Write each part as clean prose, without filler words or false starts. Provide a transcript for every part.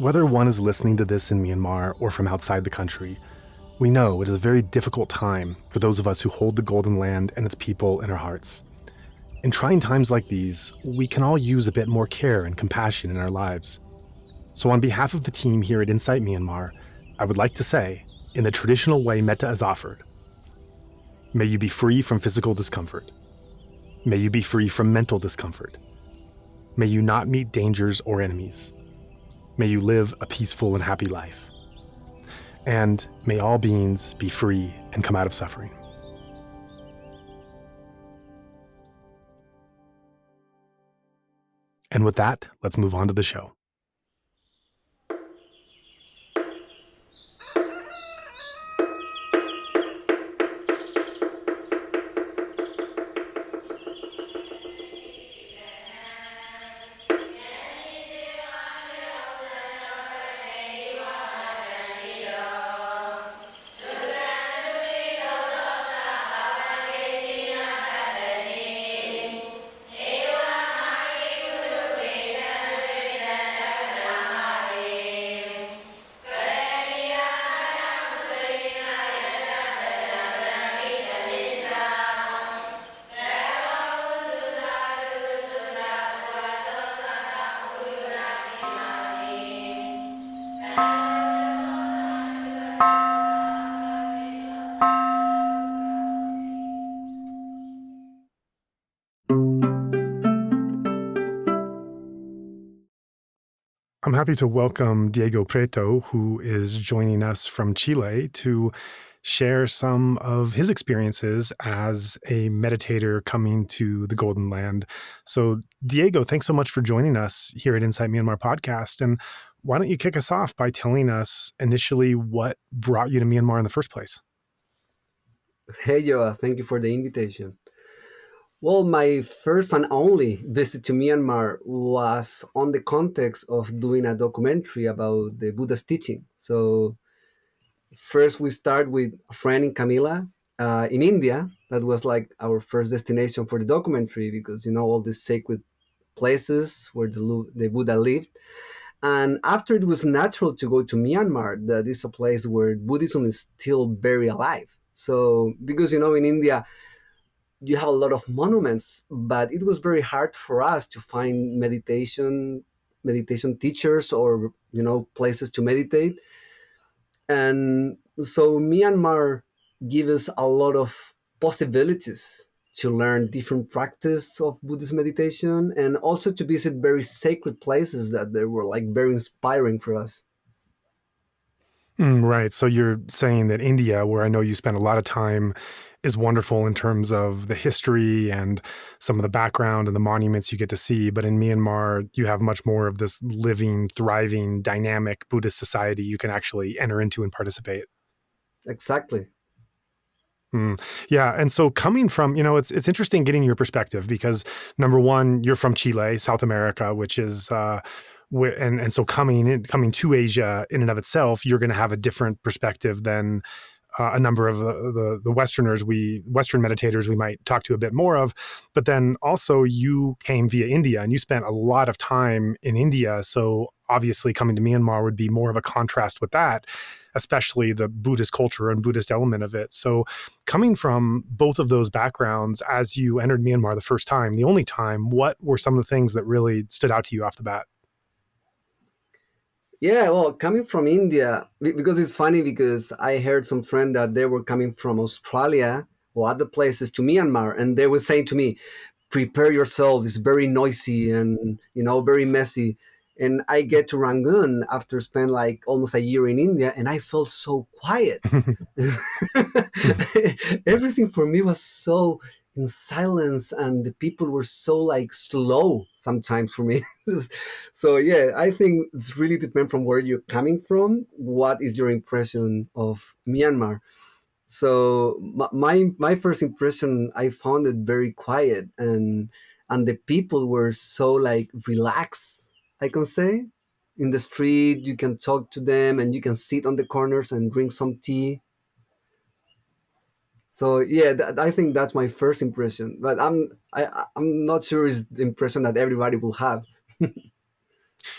Whether one is listening to this in Myanmar or from outside the country, we know it is a very difficult time for those of us who hold the Golden Land and its people in our hearts. In trying times like these, we can all use a bit more care and compassion in our lives. So on behalf of the team here at Insight Myanmar, I would like to say, in the traditional way Metta has offered, may you be free from physical discomfort. May you be free from mental discomfort. May you not meet dangers or enemies. May you live a peaceful and happy life. And may all beings be free and come out of suffering. And with that, let's move on to the show. I'm happy to welcome Diego Prieto, who is joining us from Chile to share some of his experiences as a meditator coming to the Golden Land. So, Diego, thanks so much for joining us here at Insight Myanmar podcast. And why don't you kick us off by telling us initially what brought you to Myanmar in the first place? Hey, Joa, thank you for the invitation. Well, my first and only visit to Myanmar was on the context of doing a documentary about the Buddha's teaching. So, first we start with a friend in Camila in India. That was like our first destination for the documentary because, all these sacred places where the Buddha lived. And after it was natural to go to Myanmar, that is a place where Buddhism is still very alive. So, because, in India, you have a lot of monuments, but it was very hard for us to find meditation teachers or places to meditate. And so Myanmar gives us a lot of possibilities to learn different practice of Buddhist meditation and also to visit very sacred places that they were like very inspiring for us. Right. So you're saying that India, where I know you spent a lot of time, is wonderful in terms of the history and some of the background and the monuments you get to see. But in Myanmar, you have much more of this living, thriving, dynamic Buddhist society you can actually enter into and participate. Exactly. Yeah. And so coming from, it's interesting getting your perspective because number one, you're from Chile, South America, which is, and so coming to Asia in and of itself, you're going to have a different perspective than a number of the Western meditators we might talk to a bit more of. But then also you came via India and you spent a lot of time in India. So obviously coming to Myanmar would be more of a contrast with that, especially the Buddhist culture and Buddhist element of it. So coming from both of those backgrounds, as you entered Myanmar the first time, the only time, what were some of the things that really stood out to you off the bat? Yeah, well, coming from India, because it's funny because I heard some friend that they were coming from Australia or other places to Myanmar, and they were saying to me, "Prepare yourself. It's very noisy and very messy." And I get to Rangoon after spend like almost a year in India, and I felt so quiet. Everything for me was so in silence, and the people were so like slow sometimes for me. So yeah, I think it's really depend from where you're coming from. What is your impression of Myanmar? So my first impression, I found it very quiet, and the people were so like relaxed, I can say. In the street you can talk to them and you can sit on the corners and drink some tea. So yeah, I think that's my first impression, but I'm not sure it's the impression that everybody will have.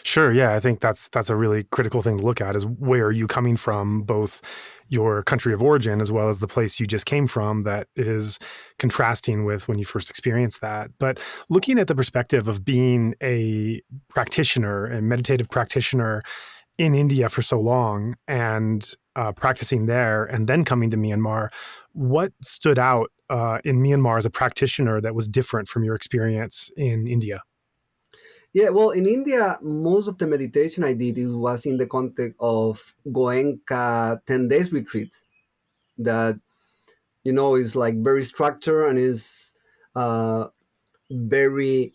Sure. Yeah. I think that's a really critical thing to look at is where are you coming from, both your country of origin as well as the place you just came from that is contrasting with when you first experienced that. But looking at the perspective of being a practitioner, a meditative practitioner in India for so long and practicing there and then coming to Myanmar, what stood out in Myanmar as a practitioner that was different from your experience in India? Yeah, well, in India, most of the meditation I did it was in the context of Goenka 10 days retreats that is like very structured and is very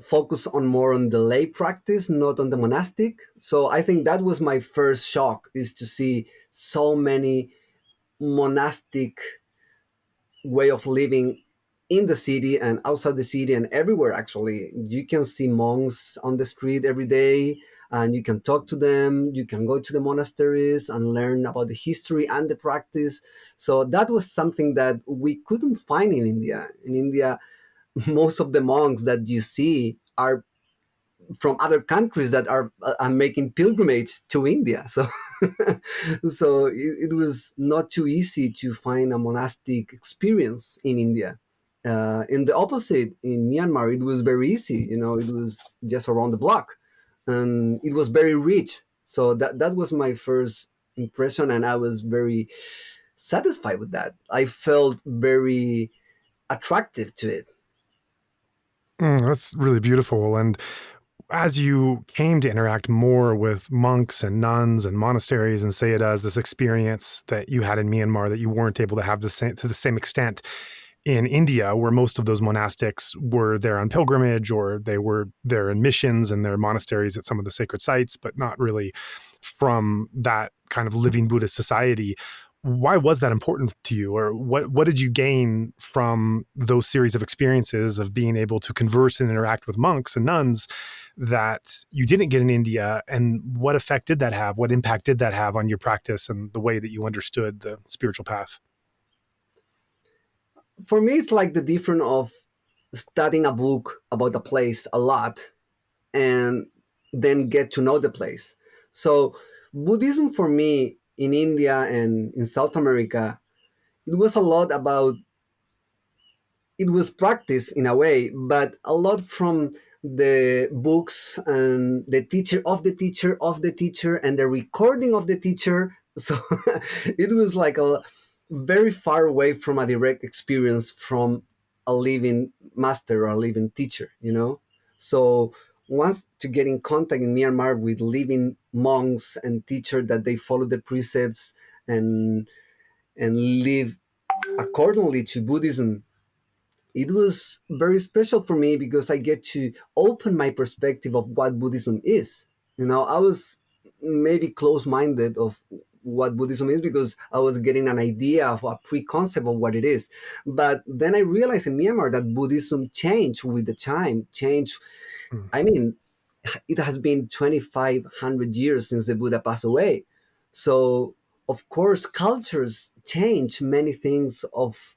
focused on more on the lay practice, not on the monastic. So I think that was my first shock is to see so many monastic way of living in the city and outside the city and everywhere. Actually, you can see monks on the street every day, and you can talk to them, you can go to the monasteries and learn about the history and the practice. So that was something that we couldn't find in India. Most of the monks that you see are from other countries that are making pilgrimage to India. So, it was not too easy to find a monastic experience in India. In the opposite, in Myanmar, it was very easy. It was just around the block, and it was very rich. So that was my first impression, and I was very satisfied with that. I felt very attractive to it. That's really beautiful. And as you came to interact more with monks and nuns and monasteries and say it as this experience that you had in Myanmar that you weren't able to have to the same extent in India, where most of those monastics were there on pilgrimage or they were there in missions and their monasteries at some of the sacred sites, but not really from that kind of living Buddhist society. Why was that important to you, or what did you gain from those series of experiences of being able to converse and interact with monks and nuns that you didn't get in India, and what effect did that have? What impact did that have on your practice and the way that you understood the spiritual path? For me, it's like the difference of studying a book about a place a lot and then get to know the place. So, Buddhism for me in India and in South America, it was a lot about it was practice in a way, but a lot from the books and the teacher of the teacher of the teacher and the recording of the teacher. So it was like a very far away from a direct experience from a living master or a living teacher. So once to get in contact in Myanmar with living monks and teacher that they follow the precepts and live accordingly to Buddhism, it was very special for me because I get to open my perspective of what Buddhism is. I was maybe close minded of what Buddhism is because I was getting an idea of a pre-concept of what it is. But then I realized in Myanmar that Buddhism changed with the time, changed. Mm. I mean, it has been 2,500 years since the Buddha passed away. So, of course, cultures change many things of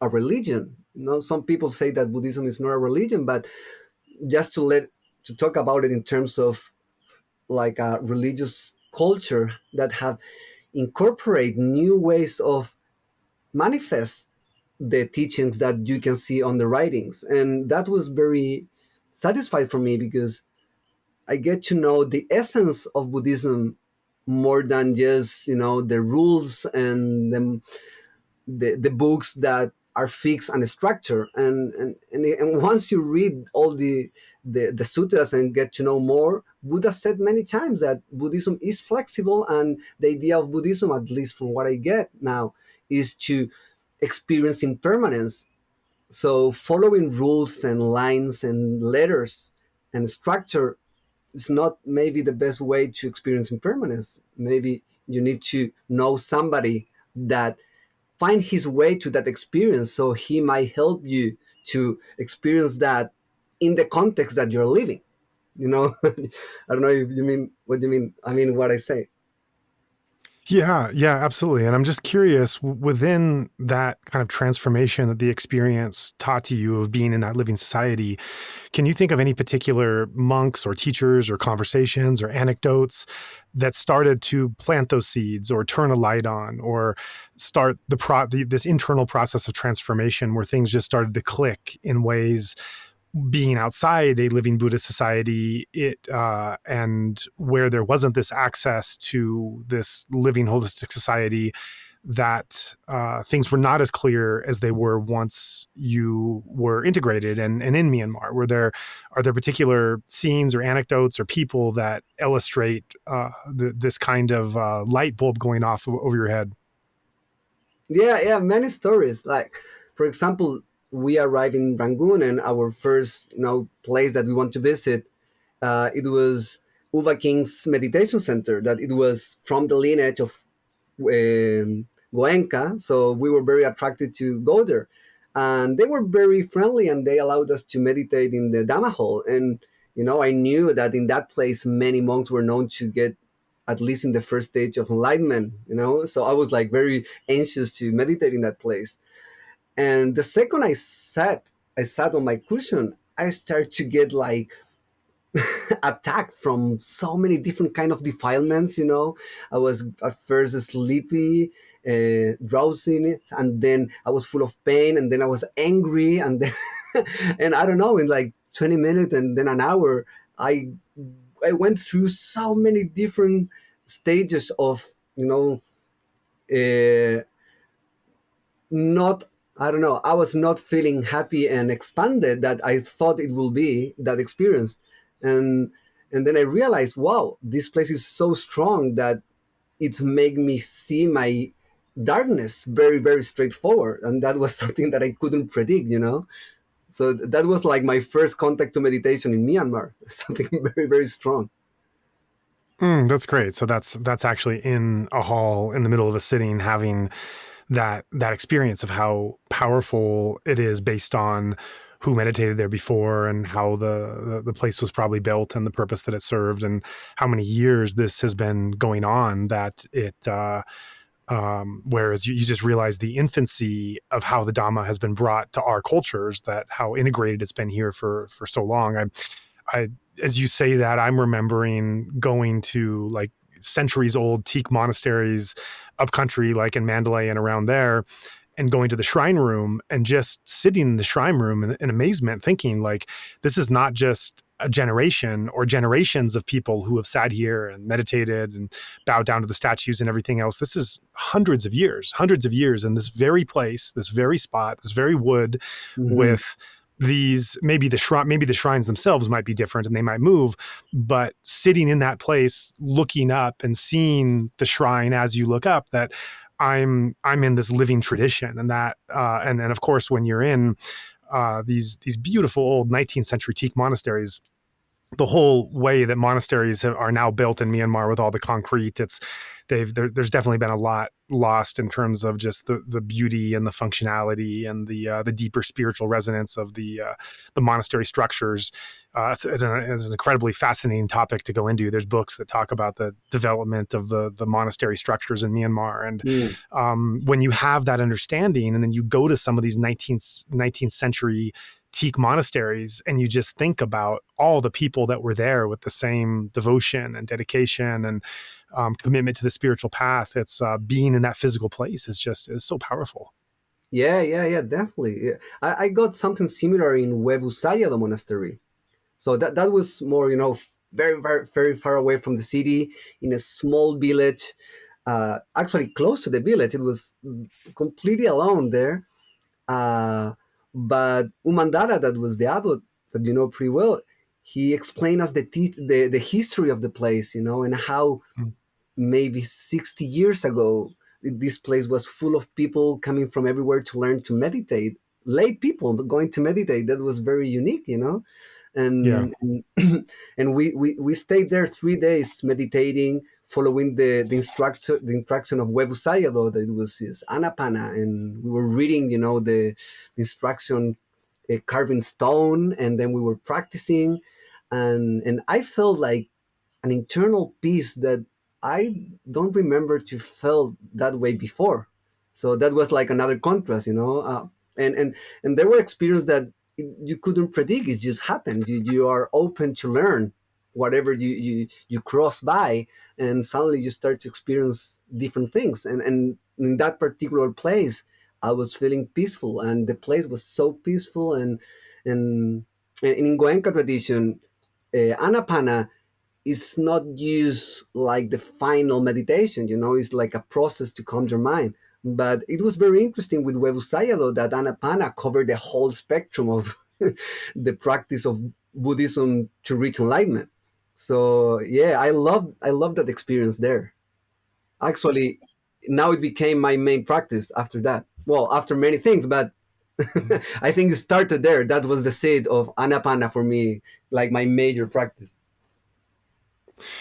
a religion. Some people say that Buddhism is not a religion, but just to talk about it in terms of like a religious culture that have incorporate new ways of manifest the teachings that you can see on the writings, and that was very satisfied for me because I get to know the essence of Buddhism more than just the rules and the books that are fixed and structured, and once you read all the sutras and get to know more, Buddha said many times that Buddhism is flexible, and the idea of Buddhism, at least from what I get now, is to experience impermanence. So following rules and lines and letters and structure is not maybe the best way to experience impermanence. Maybe you need to know somebody that find his way to that experience so he might help you to experience that in the context that you're living. I don't know if you mean what you mean. I mean what I say. Yeah, yeah, absolutely. And I'm just curious, within that kind of transformation that the experience taught to you of being in that living society, can you think of any particular monks or teachers or conversations or anecdotes that started to plant those seeds or turn a light on or start this internal process of transformation where things just started to click in ways being outside a living Buddhist society, and where there wasn't this access to this living holistic society, that things were not as clear as they were once you were integrated and in Myanmar? Are there particular scenes or anecdotes or people that illustrate this kind of light bulb going off over your head? Yeah, yeah, many stories. Like, for example, we arrived in Rangoon, and our first, place that we want to visit, it was Uva King's meditation center. That it was from the lineage of Goenka, so we were very attracted to go there, and they were very friendly, and they allowed us to meditate in the Dhamma hall. And I knew that in that place, many monks were known to get at least in the first stage of enlightenment. So I was like very anxious to meditate in that place. And the second I sat on my cushion, I started to get like attacked from so many different kind of defilements. I was at first sleepy, drowsiness, and then I was full of pain, and then I was angry, and then and I don't know, in like 20 minutes and then an hour, I went through so many different stages of, uh, not, I don't know, I was not feeling happy and expanded that I thought it will be, that experience. And then I realized, wow, this place is so strong that it made me see my darkness very, very straightforward. And that was something that I couldn't predict. So that was like my first contact to meditation in Myanmar, something very, very strong. That's great. So that's actually in a hall in the middle of a sitting, having that experience of how powerful it is based on who meditated there before and how the place was probably built and the purpose that it served and how many years this has been going on. That it whereas you just realize the infancy of how the Dhamma has been brought to our cultures, that how integrated it's been here for so long. I as you say that, I'm remembering going to like centuries old teak monasteries up country, like in Mandalay and around there, and going to the shrine room and just sitting in the shrine room in amazement, thinking like, this is not just a generation or generations of people who have sat here and meditated and bowed down to the statues and everything else. This is hundreds of years in this very place, this very spot, this very wood, Hmm. with these, maybe the shrines themselves might be different and they might move, but sitting in that place looking up and seeing the shrine as you look up, that I'm in this living tradition. And that and of course when you're in these beautiful old 19th century teak monasteries, the whole way that monasteries are now built in Myanmar with all the concrete, there's definitely been a lot lost in terms of just the beauty and the functionality and the deeper spiritual resonance of the monastery structures. It's an incredibly fascinating topic to go into. There's books that talk about the development of the monastery structures in Myanmar, and when you have that understanding, and then you go to some of these 19th century teak monasteries and you just think about all the people that were there with the same devotion and dedication and commitment to the spiritual path. It's being in that physical place is so powerful. Yeah, yeah, yeah, definitely. Yeah. I got something similar in Webusaya monastery. So that was more, very, very, very far away from the city, in a small village, actually close to the village. It was completely alone there. Uh, but Umandara, that was the abbot that you know pretty well, he explained us the history of the place, and how Mm. maybe 60 years ago this place was full of people coming from everywhere to learn to meditate, lay people going to meditate. That was very unique, Yeah. and and we stayed there 3 days meditating, following the instruction of Webu Sayadaw, that it was his Anapana, and we were reading, the instruction, carving stone, and then we were practicing, and I felt like an internal peace that I don't remember to felt that way before. So that was like another contrast, and there were experiences that you couldn't predict. It just happened. You are open to learn whatever you cross by, and suddenly you start to experience different things. And in that particular place, I was feeling peaceful, and the place was so peaceful. And in Goenka tradition, Anapana is not used like the final meditation. It's like a process to calm your mind. But it was very interesting with Webusaya, though, that Anapana covered the whole spectrum of the practice of Buddhism to reach enlightenment. So yeah, I love that experience there. Actually, now it became my main practice after that. Well, after many things, but I think it started there. That was the seed of Anapana for me, like my major practice.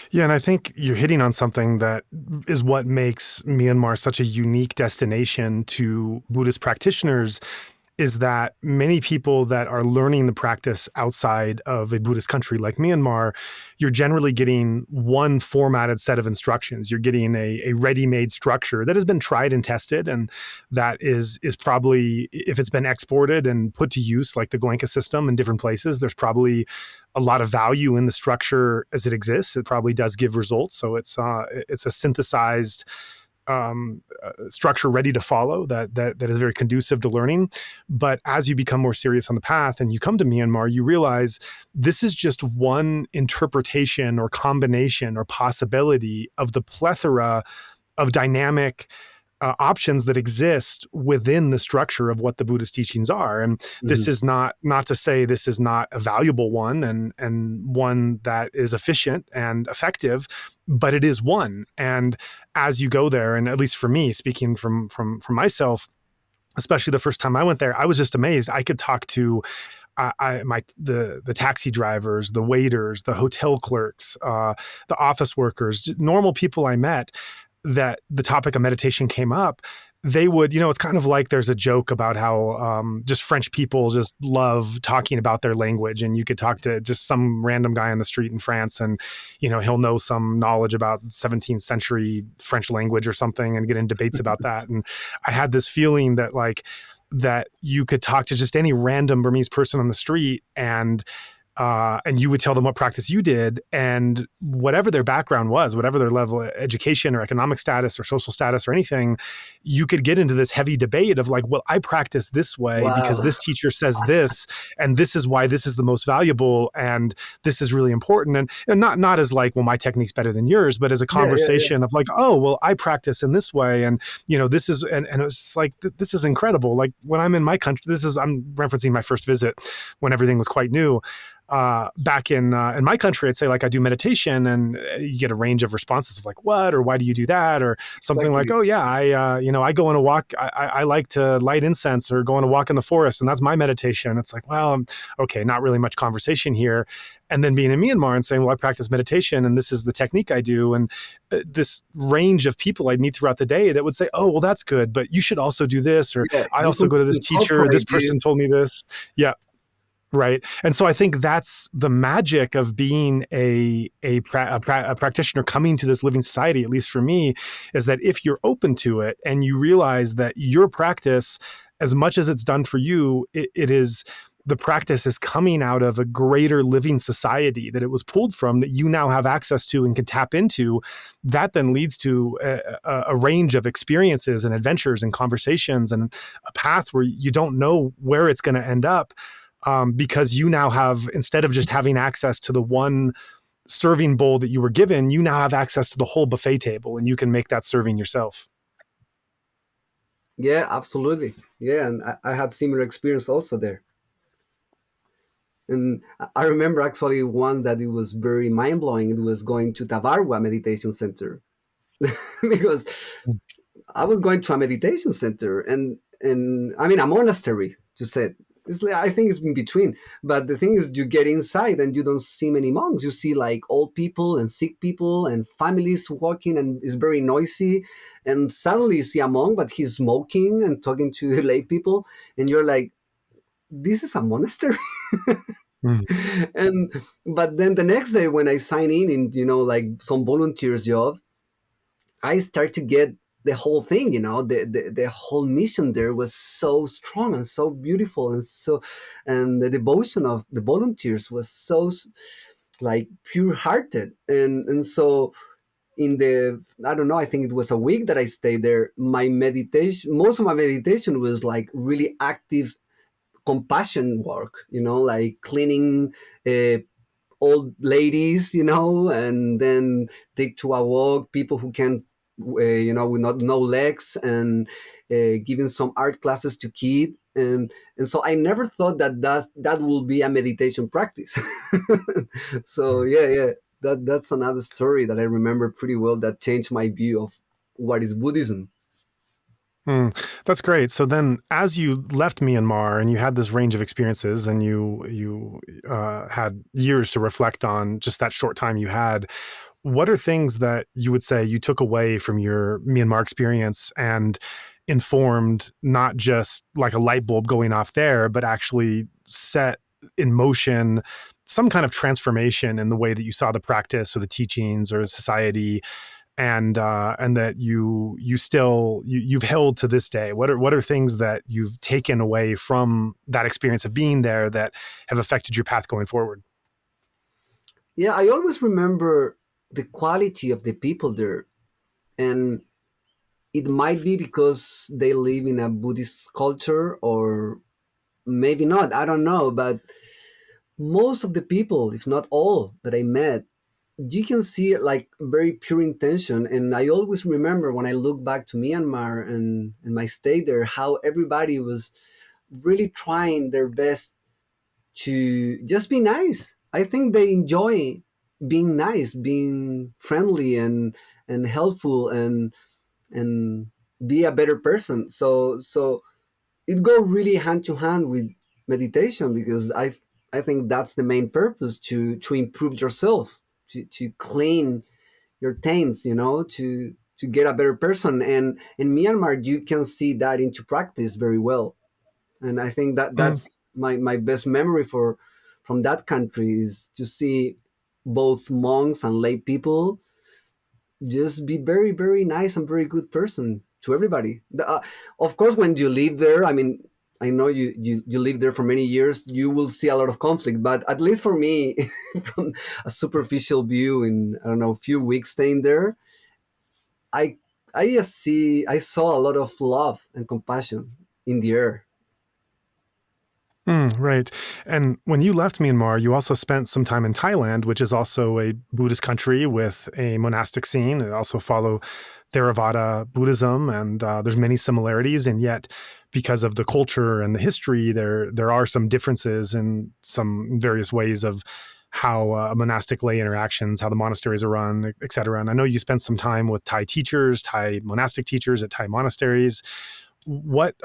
Yeah, and I think you're hitting on something that is what makes Myanmar such a unique destination to Buddhist practitioners is that many people that are learning the practice outside of a Buddhist country like Myanmar, you're generally getting one formatted set of instructions. You're getting a ready-made structure that has been tried and tested, and that is probably, if it's been exported and put to use, like the Goenka system in different places, there's probably a lot of value in the structure as it exists. It probably does give results. So it's a synthesized structure ready to follow that is very conducive to learning. But as you become more serious on the path and you come to Myanmar, you realize this is just one interpretation or combination or possibility of the plethora of dynamic options that exist within the structure of what the Buddhist teachings are. And this Mhm. is not to say this is not a valuable one and one that is efficient and effective, but it is one. And as you go there, and at least for me, speaking from myself, especially the first time I went there, I was just amazed. I could talk to the taxi drivers, the waiters, the hotel clerks, the office workers, normal people I met, that the topic of meditation came up. They would, it's kind of like there's a joke about how just French people just love talking about their language, and you could talk to just some random guy on the street in France, and he'll know some knowledge about 17th century French language or something, and get in debates about that. And I had this feeling that that you could talk to just any random Burmese person on the street, and you would tell them what practice you did, and whatever their background was, whatever their level of education or economic status or social status or anything, you could get into this heavy debate of like, well, I practice this way because Wow. this teacher says this, and this is why this is the most valuable, and this is really important. And not as like, well, my technique's better than yours, but as a Yeah, yeah, yeah. conversation of like, oh, well, I practice in this way, and this is, and it was just like, this is incredible. Like when I'm in my country, I'm referencing my first visit when everything was quite new. Back in my country, I'd say like I do meditation, and you get a range of responses of like, what, or why do you do that, or something like, Exactly. oh yeah, I go on a walk. I like to light incense or go on a walk in the forest, and that's my meditation. It's like, well, okay, not really much conversation here. And then being in Myanmar and saying, well, I practice meditation, and this is the technique I do, and this range of people I'd meet throughout the day that would say, oh, well, that's good, but you should also do this, or Yeah, I you also can go to this teacher. This incorporate person this. told me this. Yeah. Right. And so I think that's the magic of being a practitioner coming to this living society, at least for me, is that if you're open to it and you realize that your practice, as much as it's done for you, it is the practice is coming out of a greater living society that it was pulled from, that you now have access to and can tap into. That then leads to a range of experiences and adventures and conversations, and a path where you don't know where it's going to end up, because you now have, instead of just having access to the one serving bowl that you were given, you now have access to the whole buffet table, and you can make that serving yourself. Yeah, absolutely. Yeah, and I had similar experience also there. And I remember actually one that it was very mind blowing. It was going to Tabarwa Meditation Center because I was going to a meditation center, and I mean a monastery. You said it's like, I think it's in between. But the thing is, you get inside and you don't see many monks. You see like old people and sick people and families walking, and it's very noisy. And suddenly you see a monk, but he's smoking and talking to lay people, and you're like, this is a monastery. Mm. And but then the next day when I sign in like some volunteers job, I start to get the whole thing. The whole mission there was so strong and so beautiful, and the devotion of the volunteers was so like pure hearted, and so in the, I don't know, I think it was a week that I stayed there, my meditation, most of my meditation was like really active compassion work, like cleaning uh, old ladies, and then take to a walk people who can, with not no legs, and giving some art classes to kids, and so I never thought that will be a meditation practice. So yeah, yeah, that's another story that I remember pretty well that changed my view of what is Buddhism. Hmm, that's great. So then, as you left Myanmar and you had this range of experiences, and you had years to reflect on just that short time you had, what are things that you would say you took away from your Myanmar experience and informed not just like a light bulb going off there, but actually set in motion some kind of transformation in the way that you saw the practice or the teachings or society, and that you've held to this day? What are things that you've taken away from that experience of being there that have affected your path going forward? Yeah, I always remember the quality of the people there, and it might be because they live in a Buddhist culture, or maybe not, I don't know, but most of the people, if not all that I met, you can see like very pure intention. And I always remember when I look back to Myanmar and my stay there, how everybody was really trying their best to just be nice. I think they enjoy being nice, being friendly, and helpful, and be a better person. So it go really hand to hand with meditation, because I think that's the main purpose, to improve yourself, to clean your taints, to get a better person. And in Myanmar you can see that into practice very well. And I think that Mm, that's my best memory for from that country, is to see both monks and lay people just be very, very nice and very good person to everybody. Of course, when you live there, I mean, I know you live there for many years, you will see a lot of conflict, but at least for me, from a superficial view, in, I don't know, a few weeks staying there, i I saw a lot of love and compassion in the air. right. And when you left Myanmar, you also spent some time in Thailand, which is also a Buddhist country with a monastic scene. They also follow Theravada Buddhism, and there's many similarities. And yet, because of the culture and the history, there are some differences in some various ways of how monastic lay interactions, how the monasteries are run, et cetera. And I know you spent some time with Thai teachers, Thai monastic teachers at Thai monasteries. What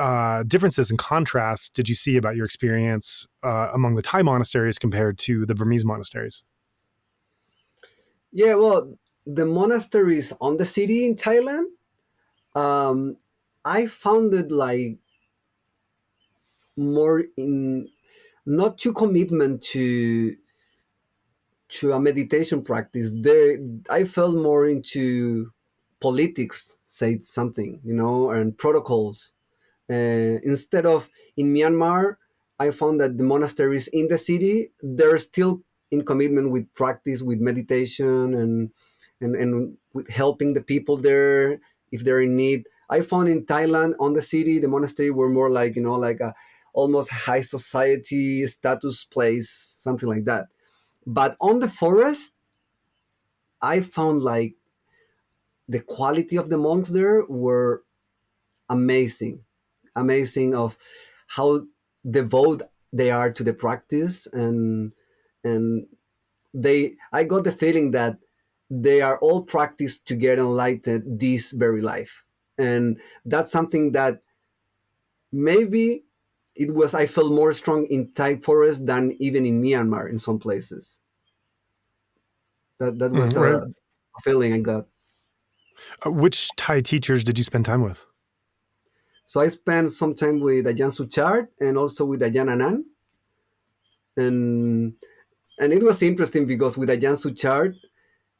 differences and contrasts did you see about your experience among the Thai monasteries compared to the Burmese monasteries? Yeah, well, the monasteries on the city in Thailand, um, I found it like more in, not too commitment to a meditation practice. There, I felt more into politics, say something, and protocols. Instead of in Myanmar, I found that the monasteries in the city, they're still in commitment with practice, with meditation, and with helping the people there if they're in need. I found in Thailand, on the city, the monastery were more like, like a almost high society status place, something like that. But on the forest, I found like the quality of the monks there were amazing, amazing of how devoted they are to the practice, and I got the feeling that they are all practiced to get enlightened this very life. And that's something that maybe it was, I felt more strong in Thai forest than even in Myanmar in some places. That was Right. a feeling I got. Which Thai teachers did you spend time with? So I spent some time with Ajahn Suchard and also with Ajahn Anan. And it was interesting because with Ajahn Suchard,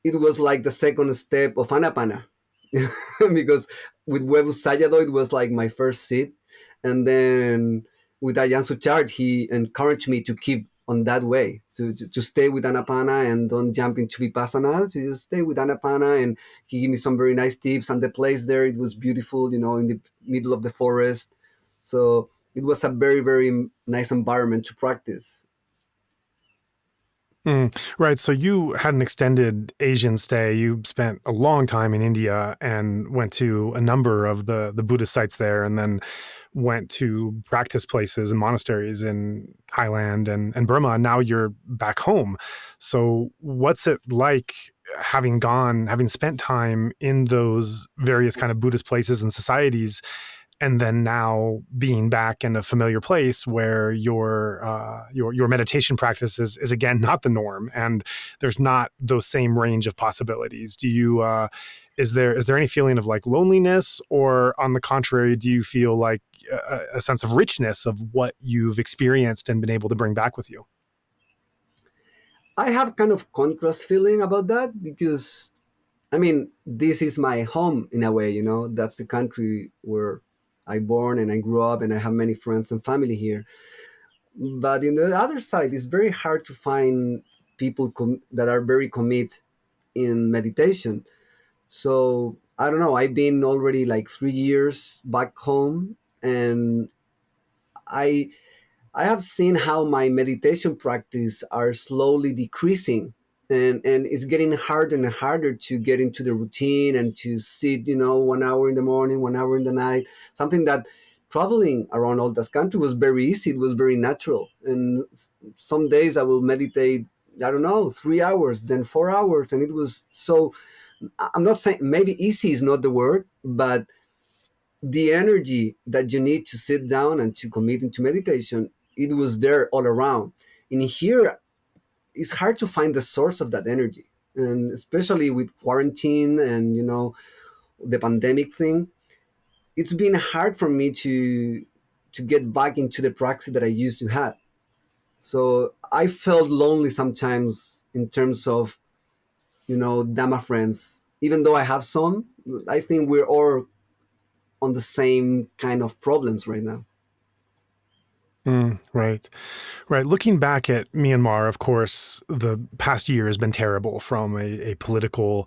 it was like the second step of Anapana. because with Webu Sayadaw, it was like my first seat. And then with Ayan Suchard, he encouraged me to keep on that way, to stay with Anapana and don't jump into Vipassana. So just stay with Anapana. And he gave me some very nice tips. And the place there, it was beautiful, in the middle of the forest. So it was a very, very nice environment to practice. Right. So you had an extended Asian stay. You spent a long time in India and went to a number of the Buddhist sites there, and then went to practice places and monasteries in Thailand and Burma. And now you're back home. So what's it like having spent time in those various kind of Buddhist places and societies, and then now being back in a familiar place where your meditation practice is again not the norm, and there's not those same range of possibilities? Do you is there any feeling of like loneliness, or on the contrary, do you feel like a sense of richness of what you've experienced and been able to bring back with you? I have kind of contrast feeling about that because I mean, this is my home in a way, That's the country where I born and I grew up, and I have many friends and family here. But in the other side, it's very hard to find people that are very committed in meditation. So I don't know. I've been already like 3 years back home, and I I have seen how my meditation practice are slowly decreasing, and it's getting harder and harder to get into the routine and to sit, 1 hour in the morning, 1 hour in the night. Something that traveling around all this country was very easy. It was very natural. And some days I will meditate, I don't know, 3 hours, then 4 hours. And it was so, I'm not saying maybe easy is not the word, but the energy that you need to sit down and to commit into meditation, it was there all around. In here, it's hard to find the source of that energy, and especially with quarantine and the pandemic thing, it's been hard for me to get back into the practice that I used to have. So I felt lonely sometimes in terms of Dhamma friends. Even though I have some, I think we're all on the same kind of problems right now. Right. Right. Looking back at Myanmar, of course, the past year has been terrible from a political,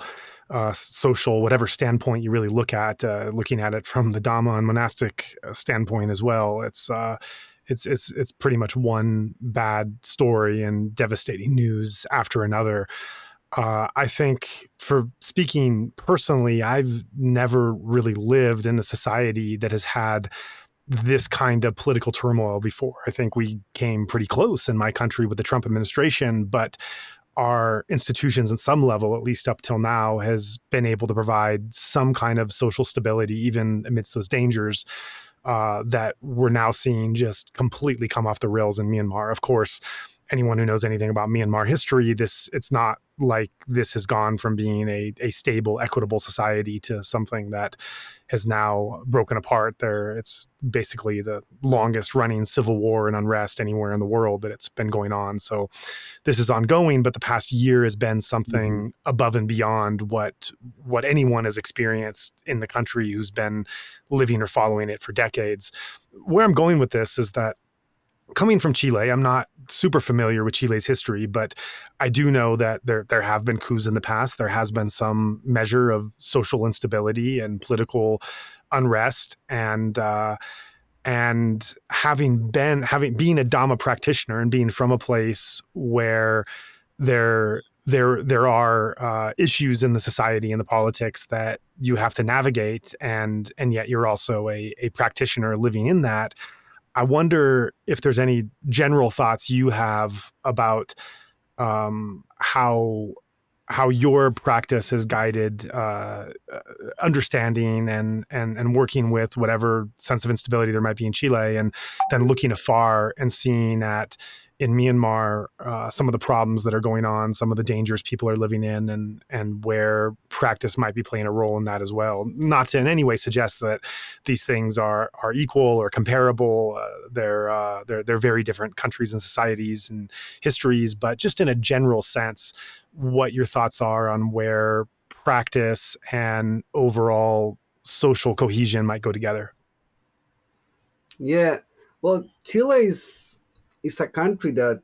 social, whatever standpoint you really look at. Looking at it from the Dhamma and monastic standpoint as well, it's pretty much one bad story and devastating news after another. I think, for speaking personally, I've never really lived in a society that has had this kind of political turmoil before. I think we came pretty close in my country with the Trump administration, but our institutions at some level, at least up till now, has been able to provide some kind of social stability, even amidst those dangers that we're now seeing just completely come off the rails in Myanmar. Of course, anyone who knows anything about Myanmar history, it's not like this has gone from being a stable, equitable society to something that has now broken apart. It's basically the longest running civil war and unrest anywhere in the world that it's been going on. So this is ongoing, but the past year has been Mhm. something above and beyond what anyone has experienced in the country who's been living or following it for decades. Where I'm going with this is that, coming from Chile, I'm not super familiar with Chile's history, but I do know that there have been coups in the past. There has been some measure of social instability and political unrest, and having being a Dhamma practitioner and being from a place where there are issues in the society and the politics that you have to navigate, and yet you're also a practitioner living in that. I wonder if there's any general thoughts you have about how your practice has guided understanding and working with whatever sense of instability there might be in Chile, and then looking afar and seeing at in Myanmar some of the problems that are going on, some of the dangers people are living in, and where practice might be playing a role in that as well. Not to in any way suggest that these things are equal or comparable. They're very different countries and societies and histories, but just in a general sense, what your thoughts are on where practice and overall social cohesion might go together. Yeah. Well, Chile is a country that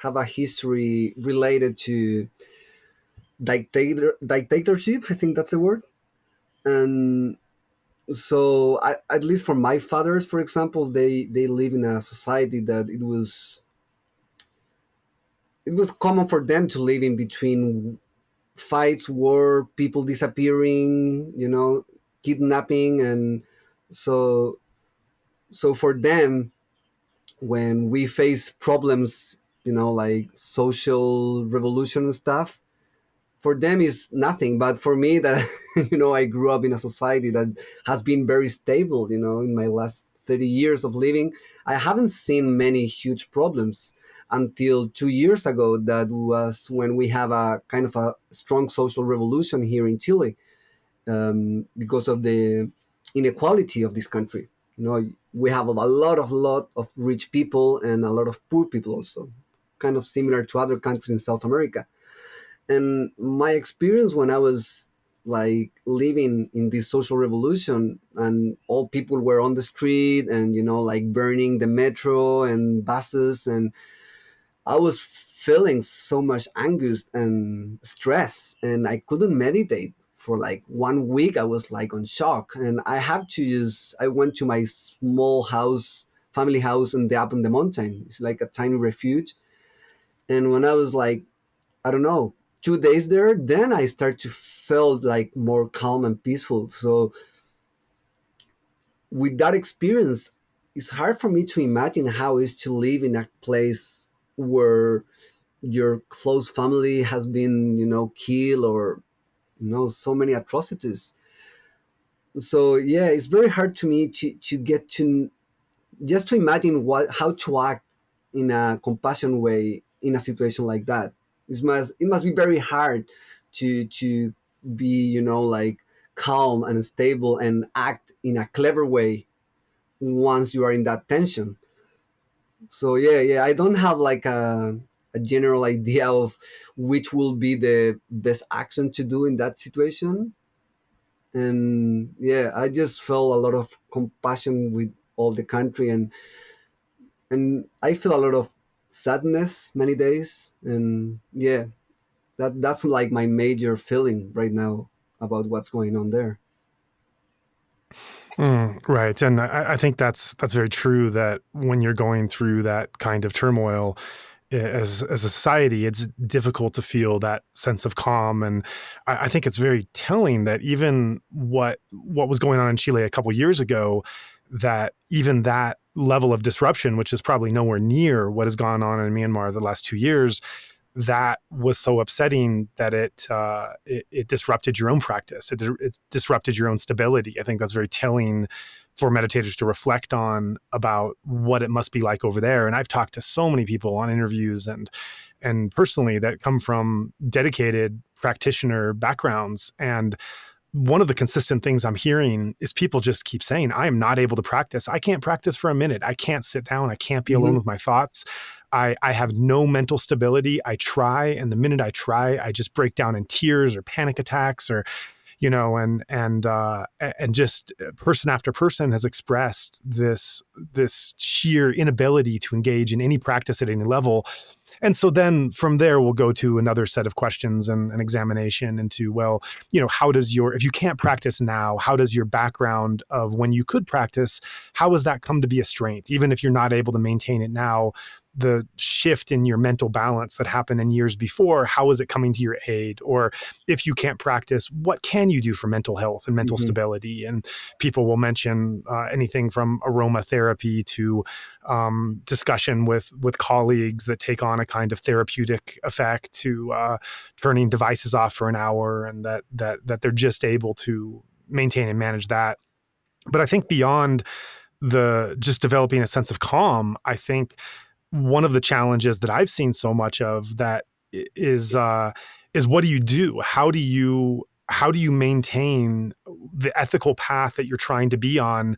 have a history related to dictatorship. I think that's the word. And so, at least for my fathers, for example, they live in a society that it was common for them to live in between fights, war, people disappearing, kidnapping, and so for them, when we face problems, like social revolution and stuff, for them is nothing. But for me, that I grew up in a society that has been very stable. In my last 30 years of living, I haven't seen many huge problems until 2 years ago. That was when we have a kind of a strong social revolution here in Chile, because of the inequality of this country. We have a lot of rich people and a lot of poor people also, kind of similar to other countries in South America. And my experience when I was like living in this social revolution, and all people were on the street, and like burning the metro and buses, and I was feeling so much anguish and stress, and I couldn't meditate for like 1 week. I was like on shock, and I went to my small house, family house, and up on the mountain. It's like a tiny refuge. And when I was like, I don't know, 2 days there, then I start to feel like more calm and peaceful. So with that experience, it's hard for me to imagine how it is to live in a place where your close family has been, killed, or so many atrocities. So yeah, it's very hard to me to get to just to imagine how to act in a compassion way in a situation like that. It must be very hard to be, like calm and stable and act in a clever way once you are in that tension. So yeah, I don't have like a general idea of which will be the best action to do in that situation. And yeah, I just felt a lot of compassion with all the country, and I feel a lot of sadness many days. And yeah, that's like my major feeling right now about what's going on there. Right. And I think that's very true, that when you're going through that kind of turmoil, as a society, it's difficult to feel that sense of calm. And I think it's very telling that even what was going on in Chile a couple years ago, that even that level of disruption, which is probably nowhere near what has gone on in Myanmar the last 2 years, that was so upsetting that it disrupted your own practice. It disrupted your own stability. I think that's very telling for meditators to reflect on about what it must be like over there. And I've talked to so many people on interviews and personally that come from dedicated practitioner backgrounds. And one of the consistent things I'm hearing is people just keep saying, I am not able to practice. I can't practice for a minute. I can't sit down. I can't be alone Hmm. with my thoughts. I have no mental stability. I try, and the minute I try, I just break down in tears or panic attacks, or and just person after person has expressed this sheer inability to engage in any practice at any level. And so then from there, we'll go to another set of questions and an examination into, well, how does if you can't practice now, how does your background of when you could practice, how has that come to be a strength? Even if you're not able to maintain it now, the shift in your mental balance that happened in years before, how is it coming to your aid? Or if you can't practice, what can you do for mental health and mental Hmm. stability? And people will mention anything from aromatherapy to discussion with colleagues that take on a kind of therapeutic effect, to turning devices off for an hour, and that they're just able to maintain and manage that. But I think beyond the just developing a sense of calm, I think one of the challenges that I've seen so much of that is what do you do? How do you maintain the ethical path that you're trying to be on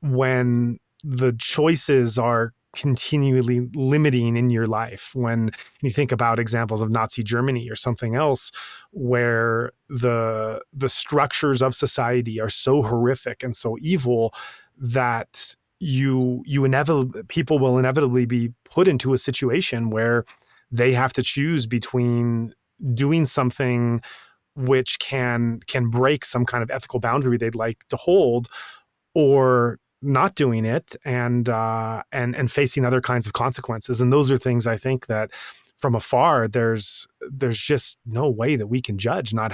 when the choices are continually limiting in your life. When you think about examples of Nazi Germany or something else, where the structures of society are so horrific and so evil that you inevitably people will inevitably be put into a situation where they have to choose between doing something which can break some kind of ethical boundary they'd like to hold, or not doing it and facing other kinds of consequences. And those are things I think that from afar there's just no way that we can judge, not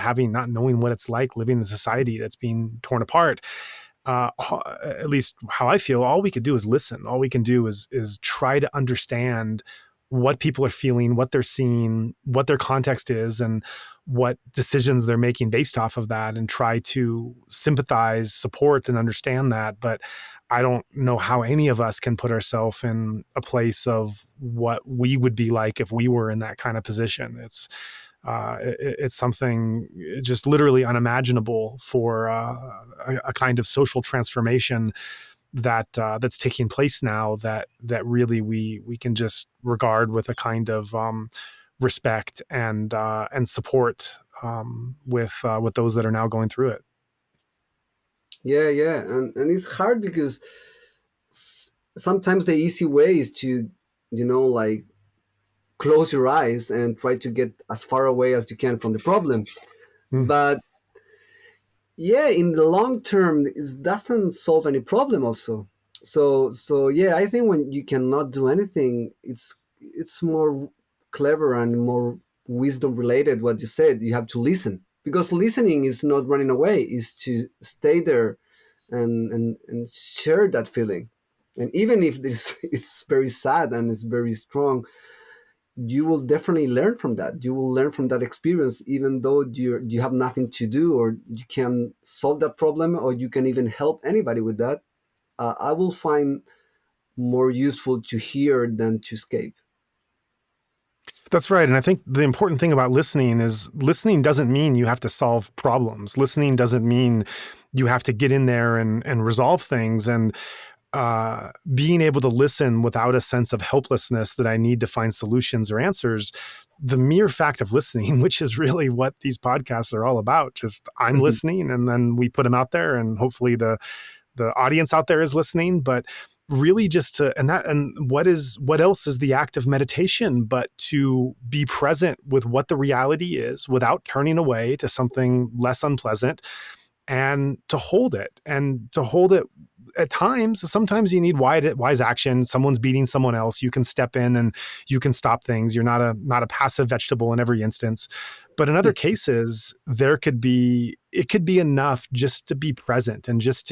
knowing what it's like living in a society that's being torn apart. At least how I feel, all we could do is listen. All we can do is try to understand what people are feeling, what they're seeing, what their context is, and what decisions they're making based off of that, and try to sympathize, support, and understand that. But I don't know how any of us can put ourselves in a place of what we would be like if we were in that kind of position. It's something just literally unimaginable for a kind of social transformation that's taking place now, that really we can just regard with a kind of respect and support with those that are now going through it. Yeah, yeah, and it's hard because sometimes the easy way is to, like, close your eyes and try to get as far away as you can from the problem. Mm. But yeah, in the long term, it doesn't solve any problem also. So yeah, I think when you cannot do anything, it's more clever and more wisdom related. What you said, you have to listen, because listening is not running away, is to stay there and share that feeling. And even if this it's very sad and it's very strong, you will definitely learn from that. You will learn from that experience, even though you have nothing to do, or you can solve that problem, or you can even help anybody with that. I will find more useful to hear than to escape. That's right. And I think the important thing about listening is listening doesn't mean you have to solve problems. Listening doesn't mean you have to get in there and resolve things. And being able to listen without a sense of helplessness that I need to find solutions or answers, the mere fact of listening, which is really what these podcasts are all about. Just I'm listening, and then we put them out there, and hopefully the audience out there is listening. But really just to, and what else is the act of meditation but to be present with what the reality is without turning away to something less unpleasant, and to hold it at times. Sometimes you need wise action. Someone's beating someone else, you can step in and you can stop things. You're not a passive vegetable in every instance. But in other cases, it could be enough just to be present and just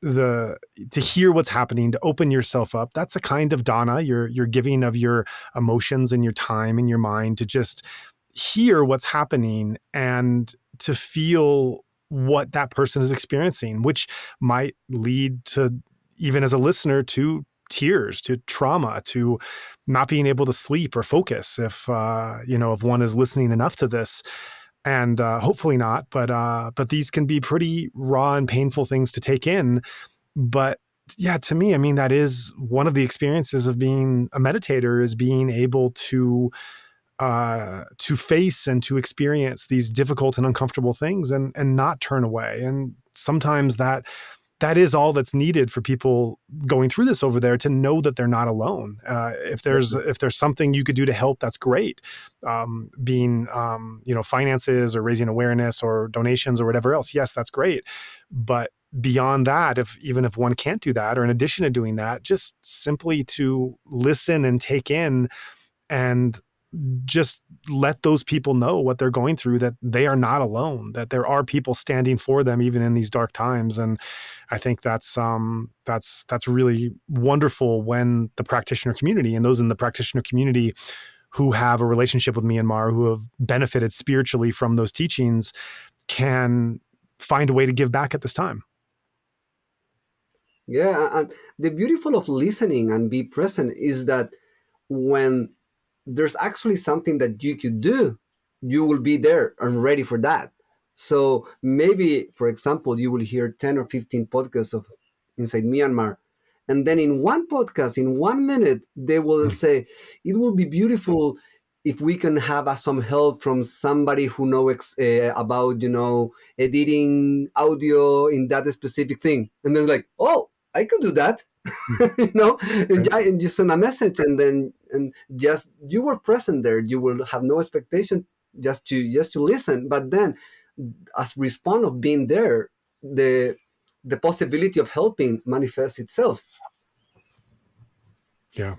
the to hear what's happening, to open yourself up. That's a kind of dana. You're giving of your emotions and your time and your mind to just hear what's happening and to feel what that person is experiencing, which might lead to, even as a listener, to tears, to trauma, to not being able to sleep or focus if one is listening enough to this. And hopefully not, but these can be pretty raw and painful things to take in. But yeah, to me, I mean, that is one of the experiences of being a meditator, is being able to face and to experience these difficult and uncomfortable things and not turn away. And sometimes that is all that's needed for people going through this over there, to know that they're not alone. If there's something you could do to help, that's great. Being finances or raising awareness or donations or whatever else, yes, that's great. But beyond that, even if one can't do that, or in addition to doing that, just simply to listen and take in and just let those people know what they're going through, that they are not alone, that there are people standing for them even in these dark times. And I think that's really wonderful when the practitioner community and those in the practitioner community who have a relationship with Myanmar, who have benefited spiritually from those teachings, can find a way to give back at this time. Yeah, and the beautiful of listening and be present is that when there's actually something that you could do, you will be there and ready for that. So maybe, for example, you will hear 10 or 15 podcasts of inside Myanmar, And then in one podcast, in 1 minute, they will say, it will be beautiful if we can have some help from somebody who knows about, editing audio in that specific thing. And then like, oh, I could do that. Right. And you send a message, and just you were present there. You will have no expectation, just to listen. But then, as response of being there, the possibility of helping manifests itself. Yeah.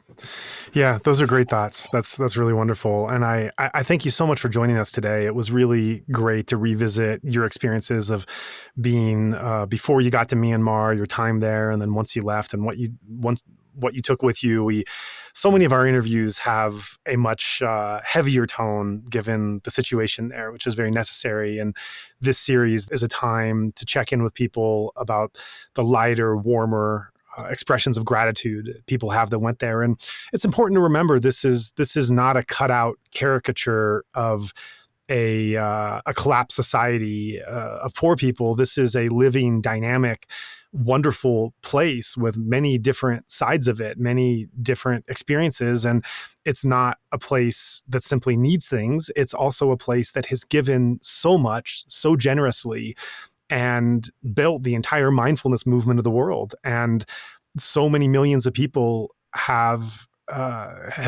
Yeah, those are great thoughts. That's really wonderful. And I thank you so much for joining us today. It was really great to revisit your experiences of being before you got to Myanmar, your time there, and then once you left, and what you took with you. So many of our interviews have a much heavier tone given the situation there, which is very necessary. And this series is a time to check in with people about the lighter, warmer expressions of gratitude people have that went there. And it's important to remember this is not a cutout caricature of a collapsed society of poor people. This is a living, dynamic, wonderful place with many different sides of it, many different experiences. And it's not a place that simply needs things. It's also a place that has given so much, so generously, and built the entire mindfulness movement of the world. And so many millions of people have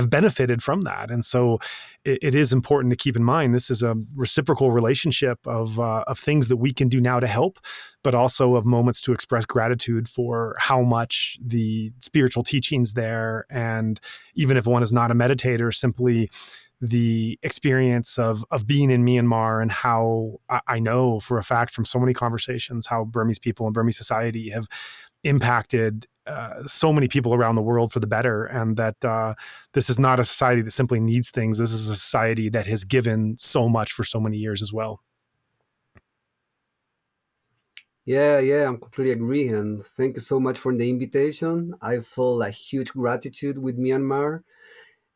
benefited from that. And so it is important to keep in mind this is a reciprocal relationship of things that we can do now to help, but also of moments to express gratitude for how much the spiritual teachings there, and even if one is not a meditator, simply the experience of being in Myanmar, and how I know for a fact from so many conversations how Burmese people and Burmese society have impacted so many people around the world for the better, and that this is not a society that simply needs things. This is a society that has given so much for so many years as well. Yeah, yeah, I'm completely agree. And thank you so much for the invitation. I feel a huge gratitude with Myanmar.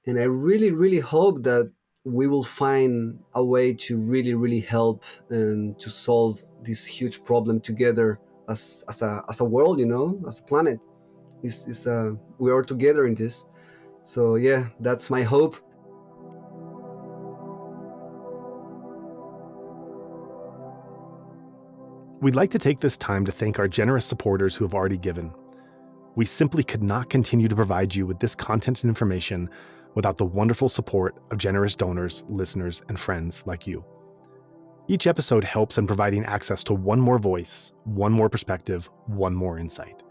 And I really, really hope that we will find a way to really, really help and to solve this huge problem together as a world, as a planet. We are together in this. So yeah, that's my hope. We'd like to take this time to thank our generous supporters who have already given. We simply could not continue to provide you with this content and information without the wonderful support of generous donors, listeners, and friends like you. Each episode helps in providing access to one more voice, one more perspective, one more insight.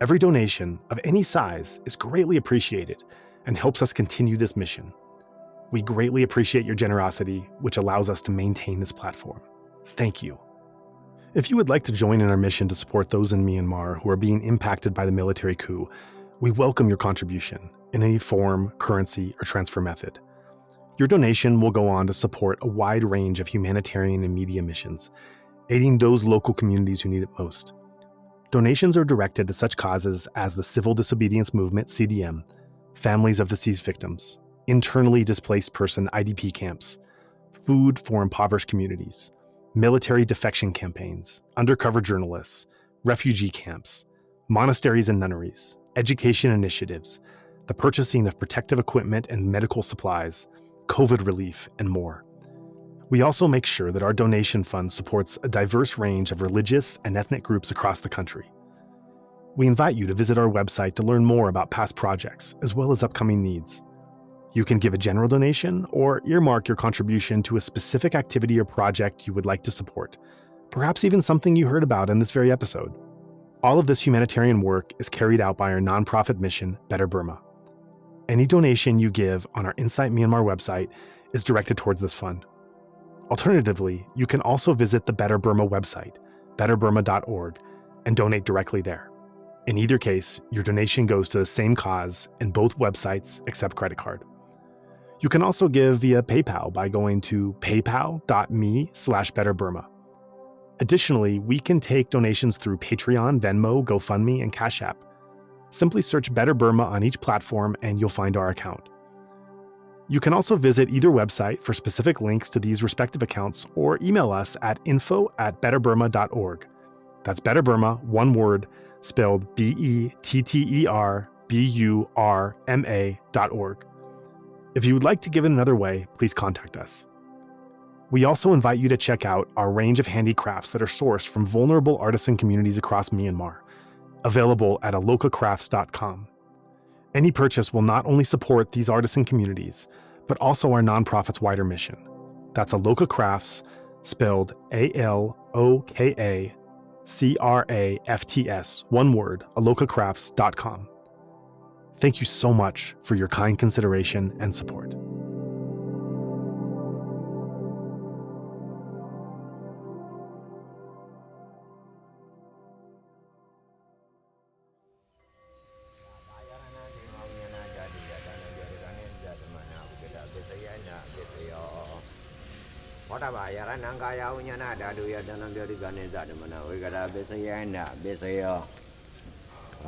Every donation of any size is greatly appreciated and helps us continue this mission. We greatly appreciate your generosity, which allows us to maintain this platform. Thank you. If you would like to join in our mission to support those in Myanmar who are being impacted by the military coup, we welcome your contribution in any form, currency, or transfer method. Your donation will go on to support a wide range of humanitarian and media missions, aiding those local communities who need it most. Donations are directed to such causes as the Civil Disobedience Movement, CDM, families of deceased victims, internally displaced person IDP camps, food for impoverished communities, military defection campaigns, undercover journalists, refugee camps, monasteries and nunneries, education initiatives, the purchasing of protective equipment and medical supplies, COVID relief, and more. We also make sure that our donation fund supports a diverse range of religious and ethnic groups across the country. We invite you to visit our website to learn more about past projects as well as upcoming needs. You can give a general donation or earmark your contribution to a specific activity or project you would like to support, perhaps even something you heard about in this very episode. All of this humanitarian work is carried out by our nonprofit mission, Better Burma. Any donation you give on our Insight Myanmar website is directed towards this fund. Alternatively, you can also visit the Better Burma website, betterburma.org, and donate directly there. In either case, your donation goes to the same cause, and both websites accept credit card. You can also give via PayPal by going to paypal.me/betterburma. Additionally, we can take donations through Patreon, Venmo, GoFundMe, and Cash App. Simply search Better Burma on each platform and you'll find our account. You can also visit either website for specific links to these respective accounts or email us at info@betterburma.org. That's Better Burma, one word, spelled BETTERBURMA.org. If you would like to give it another way, please contact us. We also invite you to check out our range of handicrafts that are sourced from vulnerable artisan communities across Myanmar, available at alokacrafts.com. Any purchase will not only support these artisan communities, but also our nonprofit's wider mission. That's Aloka Crafts, spelled ALOKACRAFTS, one word, alokacrafts.com. Thank you so much for your kind consideration and support.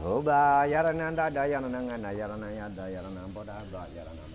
Oba yarananda dayananga yaranaya dayanam boda yaranam